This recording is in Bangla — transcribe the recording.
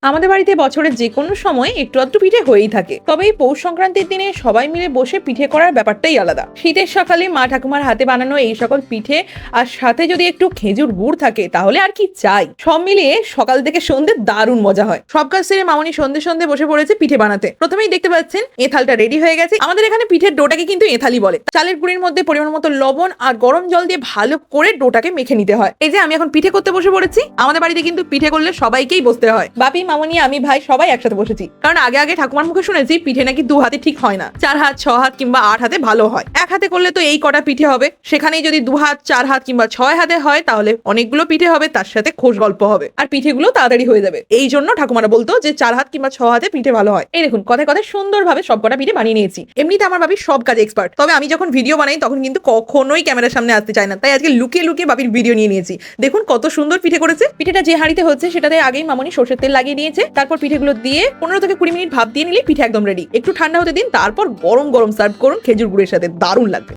আমাদের বাড়িতে বছরের যে কোনো সময় একটু আধটু পিঠে হয়েই থাকে, তবে এই পৌষ সংক্রান্তির দিনে সবাই মিলে বসে পিঠে করার ব্যাপারটাই আলাদা। শীতের সকালে মা ঠাকুমার হাতে বানানো এই সকল পিঠে আর সাথে যদি একটু খেজুর গুড় থাকে তাহলে আর কি চাই। সব মিলিয়ে সকাল থেকে সন্ধ্যে দারুণ মজা হয়। সব কাজ সেরে মামনি সন্ধ্যে সন্ধ্যে বসে পড়েছে পিঠে বানাতে। প্রথমেই দেখতে পাচ্ছেন এথালটা রেডি হয়ে গেছে। আমাদের এখানে পিঠের ডোটাকে কিন্তু এথালি বলে। চালের গুঁড়ির মধ্যে পরিমাণ মতো লবণ আর গরম জল দিয়ে ভালো করে ডোটাকে মেখে নিতে হয়। এই যে আমি এখন পিঠে করতে বসে পড়েছি। আমাদের বাড়িতে কিন্তু পিঠে করলে সবাইকেই বসতে হয়। বাপি, মামনি, আমি, ভাই সবাই একসাথে বসেছি। কারণ আগে আগে ঠাকুমার মুখে শুনেছি পিঠে নাকি 2 হাতে ঠিক হয় না, 4 হাত, 6 হাত কিংবা 8 হাতে ভালো হয়। 1 হাতে করলে তো এই কটা পিঠে হবে, সেখানেই যদি 2 হাত, 4 হাত কিংবা 6 হাতে হয় তাহলে অনেকগুলো পিঠে হবে, তার সাথে খোশ গল্প হবে আর পিঠেগুলো তাড়াতাড়ি হয়ে যাবে। এই জন্য ঠাকুমারা বলতো যে 4 হাত কিংবা 6 হাতে পিঠে ভালো হয়। এই দেখুন কথায় কথায় সুন্দরভাবে সব কটা পিঠে বানিয়ে নিয়েছি। এমনিতে আমার বাপি সব কাজে এক্সপার্ট, তবে আমি যখন ভিডিও বানাই তখন কিন্তু কখনোই ক্যামেরার সামনে আসতে চায় না, তাই আজকে লুকিয়ে লুকিয়ে বাপির ভিডিও নিয়ে নিয়েছি। দেখুন কত সুন্দর পিঠে করেছে। পিঠেটা যে হাঁড়িতে হচ্ছে সেটাতে আগেই মামনি সরষের তেল লাগিয়ে নিয়েছে। তারপর পিঠেগুলো দিয়ে 15 থেকে 20 মিনিট ভাপ দিয়ে নিলে পিঠে একদম রেডি। একটু ঠান্ডা হতে দিন, তারপর গরম গরম সার্ভ করুন খেজুর গুড়ের সাথে, দারুণ লাগবে।